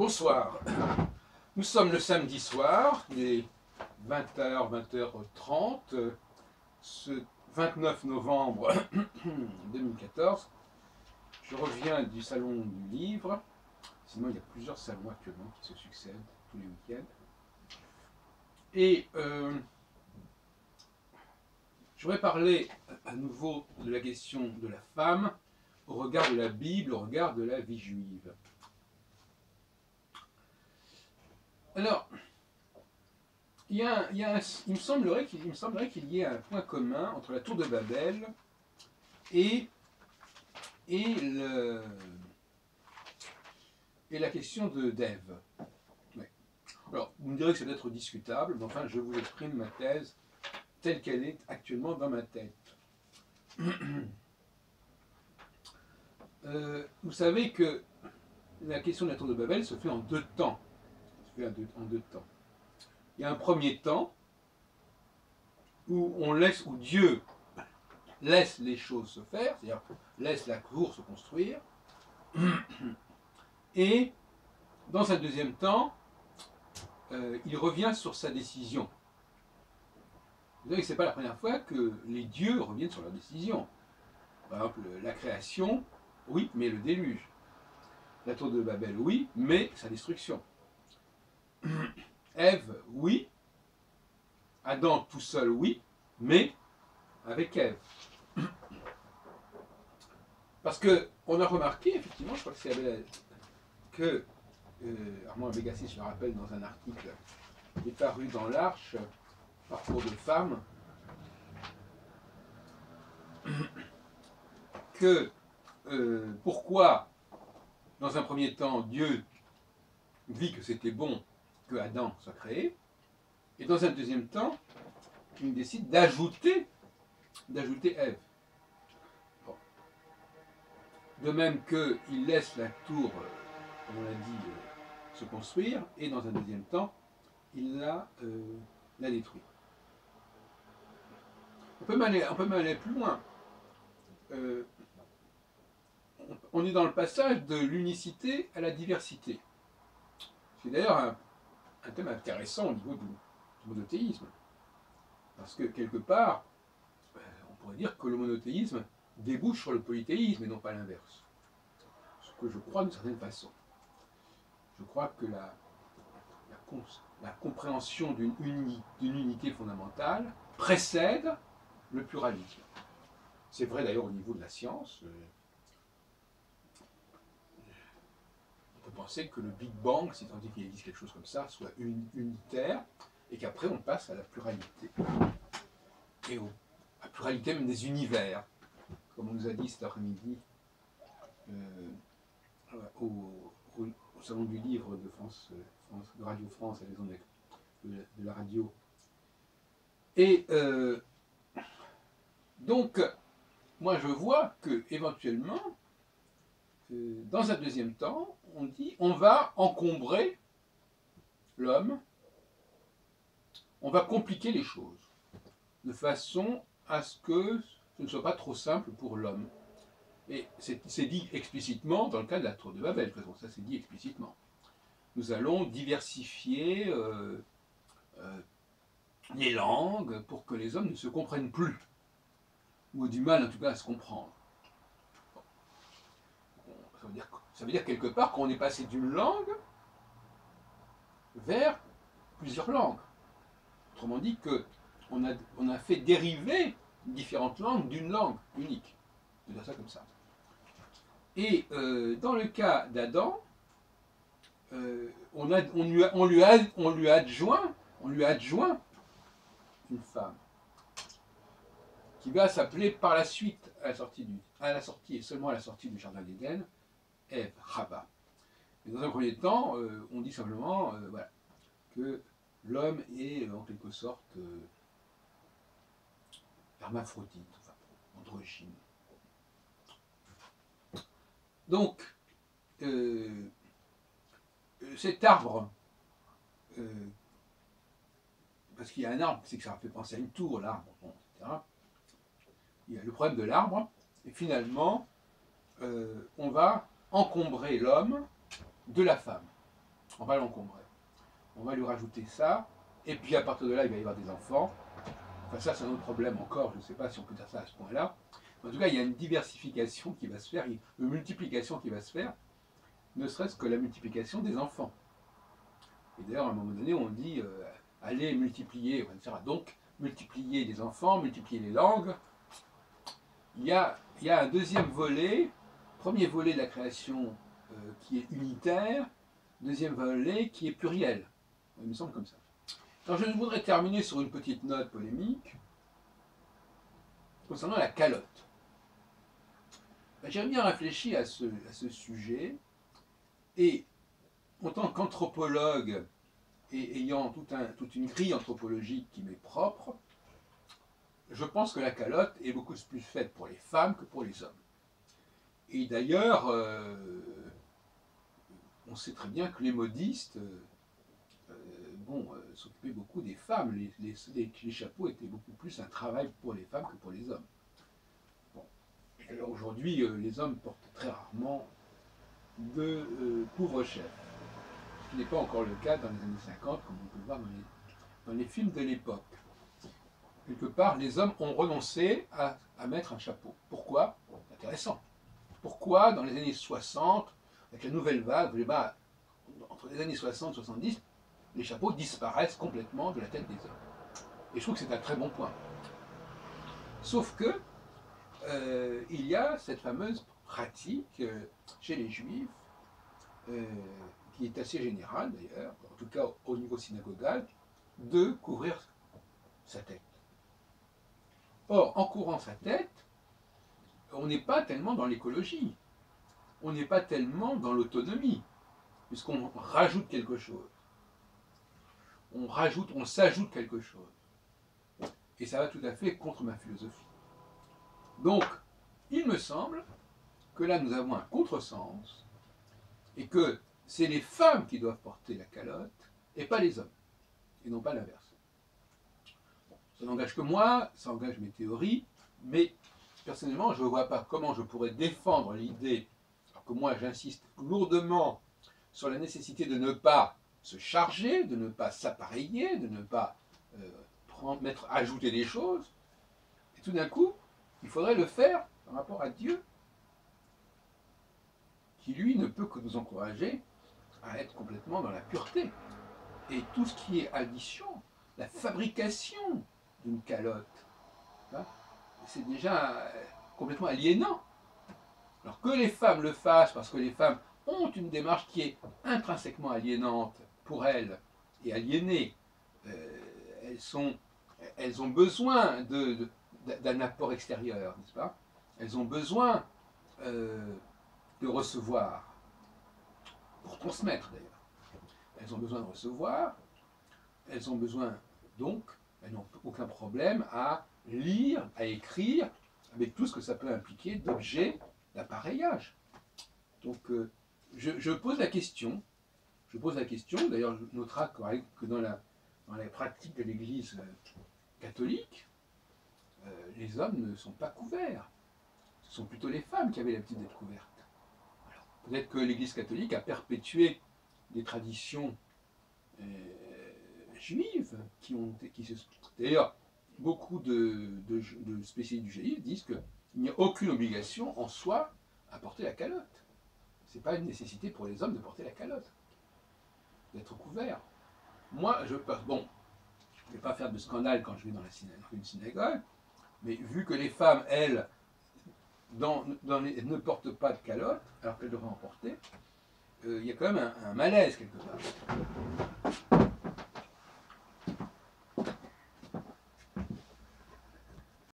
Bonsoir, nous sommes le samedi soir, il est 20h, 20h30, ce 29 novembre 2014. Je reviens du salon du livre, sinon il y a plusieurs salons actuellement qui se succèdent tous les week-ends. Et je voudrais parler à nouveau de la question de la femme au regard de la Bible, au regard de la vie juive. Alors, il me semblerait qu'il y ait un point commun entre la tour de Babel et la question d'Ève. Ouais. Alors, vous me direz que c'est peut-être discutable, mais enfin, je vous exprime ma thèse telle qu'elle est actuellement dans ma tête. Vous savez que la question de la tour de Babel se fait en deux temps. En deux temps. Il y a un premier temps où Dieu laisse les choses se faire, c'est-à-dire laisse la cour se construire, et dans un deuxième temps, il revient sur sa décision. Vous savez que ce n'est pas la première fois que les dieux reviennent sur leur décision. Par exemple, la création, oui, mais le déluge. La tour de Babel, oui, mais sa destruction. Ève, oui. Adam tout seul, oui, mais avec Ève. Parce qu'on a remarqué, effectivement, je crois que c'est Abel, que Armand Bégassi, je le rappelle, dans un article qui est paru dans l'Arche, Parcours de femme, que pourquoi, dans un premier temps, Dieu vit que c'était bon que Adam soit créé, et dans un deuxième temps, il décide d'ajouter Ève. Bon. De même qu'il laisse la tour, comme on l'a dit, se construire, et dans un deuxième temps, il la détruit. On peut même aller plus loin. On est dans le passage de l'unicité à la diversité. C'est d'ailleurs un thème intéressant au niveau du monothéisme. Parce que quelque part, on pourrait dire que le monothéisme débouche sur le polythéisme et non pas l'inverse. Ce que je crois d'une certaine façon. Je crois que la compréhension d'une unité fondamentale précède le pluralisme. C'est vrai d'ailleurs au niveau de la science. On peut penser que le Big Bang, si tant est qu'il existe quelque chose comme ça, soit unitaire, et qu'après on passe à la pluralité. Et à la pluralité même des univers, comme on nous a dit cet après-midi au Salon du Livre de de Radio France, à la maison de la radio. Et donc, moi je vois que éventuellement, dans un deuxième temps, on dit on va encombrer l'homme, on va compliquer les choses, de façon à ce que ce ne soit pas trop simple pour l'homme. Et c'est dit explicitement dans le cas de la tour de Babel, ça c'est dit explicitement. Nous allons diversifier les langues pour que les hommes ne se comprennent plus, ou aient du mal en tout cas à se comprendre. Bon, ça veut dire quelque part qu'on est passé d'une langue vers plusieurs langues. Autrement dit qu'on a fait dériver différentes langues d'une langue unique. On peut dire ça comme ça. Et dans le cas d'Adam, on lui a adjoint une femme qui va s'appeler par la suite, à la sortie et seulement à la sortie du jardin d'Éden, Ève, Chava. Mais dans un premier temps, on dit simplement voilà, que l'homme est en quelque sorte hermaphrodite, enfin, androgyne. Donc, cet arbre, parce qu'il y a un arbre, c'est que ça fait penser à une tour, l'arbre, bon, etc. Il y a le problème de l'arbre, et finalement, on va encombrer l'homme de la femme. on va l'encombrer. On va lui rajouter ça, et puis à partir de là, il va y avoir des enfants. Enfin, ça, c'est un autre problème encore, je ne sais pas si on peut dire ça à ce point-là. En tout cas, il y a une diversification qui va se faire, une multiplication qui va se faire, ne serait-ce que la multiplication des enfants. Et d'ailleurs, à un moment donné, on dit allez multiplier, etc. Donc, multiplier les enfants, multiplier les langues. Il y a un deuxième volet, premier volet de la création qui est unitaire, deuxième volet qui est pluriel. Il me semble comme ça. Alors, je voudrais terminer sur une petite note polémique concernant la calotte. J'ai bien réfléchi à ce sujet, et en tant qu'anthropologue et ayant toute une grille anthropologique qui m'est propre, je pense que la calotte est beaucoup plus faite pour les femmes que pour les hommes. Et d'ailleurs, on sait très bien que les modistes s'occupaient beaucoup des femmes. Les chapeaux étaient beaucoup plus un travail pour les femmes que pour les hommes. Bon. Alors aujourd'hui, les hommes portent très rarement de couvre-chef. Ce qui n'est pas encore le cas dans les années 50, comme on peut le voir dans les films de l'époque. Quelque part, les hommes ont renoncé à mettre un chapeau. Pourquoi? C'est intéressant. Pourquoi, dans les années 60, avec la nouvelle vague, entre les années 60 et 70, les chapeaux disparaissent complètement de la tête des hommes? Et je trouve que c'est un très bon point. Sauf que, il y a cette fameuse pratique chez les juifs, qui est assez générale d'ailleurs, en tout cas au niveau synagogal, de couvrir sa tête. Or, en couvrant sa tête, on n'est pas tellement dans l'écologie, on n'est pas tellement dans l'autonomie, puisqu'on rajoute quelque chose. On s'ajoute quelque chose. Et ça va tout à fait contre ma philosophie. Donc, il me semble que là nous avons un contresens, et que c'est les femmes qui doivent porter la calotte, et pas les hommes, et non pas l'inverse. Ça n'engage que moi, ça engage mes théories, mais personnellement, je ne vois pas comment je pourrais défendre l'idée, alors que moi j'insiste lourdement sur la nécessité de ne pas se charger, de ne pas s'appareiller, de ne pas ajouter des choses, et tout d'un coup, il faudrait le faire par rapport à Dieu, qui lui ne peut que nous encourager à être complètement dans la pureté. Et tout ce qui est addition, la fabrication d'une calotte, hein, c'est déjà complètement aliénant. Alors que les femmes le fassent, parce que les femmes ont une démarche qui est intrinsèquement aliénante pour elles, et aliénée, elles ont besoin d'un apport extérieur, n'est-ce pas? Elles ont besoin de recevoir, pour transmettre d'ailleurs. Elles ont besoin de recevoir, elles ont besoin donc, elles n'ont aucun problème à lire, à écrire, avec tout ce que ça peut impliquer d'objets d'appareillage. Donc je pose la question, d'ailleurs je notera que dans la pratique de l'Église catholique, les hommes ne sont pas couverts. Ce sont plutôt les femmes qui avaient l'habitude d'être couvertes. Peut-être que l'Église catholique a perpétué des traditions juives D'ailleurs, beaucoup de spécialistes du judaïsme disent qu'il n'y a aucune obligation en soi à porter la calotte. Ce n'est pas une nécessité pour les hommes de porter la calotte, d'être couverts. Moi, je ne vais pas faire de scandale quand je vais dans une synagogue, mais vu que les femmes, elles, ne portent pas de calotte, alors qu'elles devraient en porter, il y a quand même un malaise quelque part.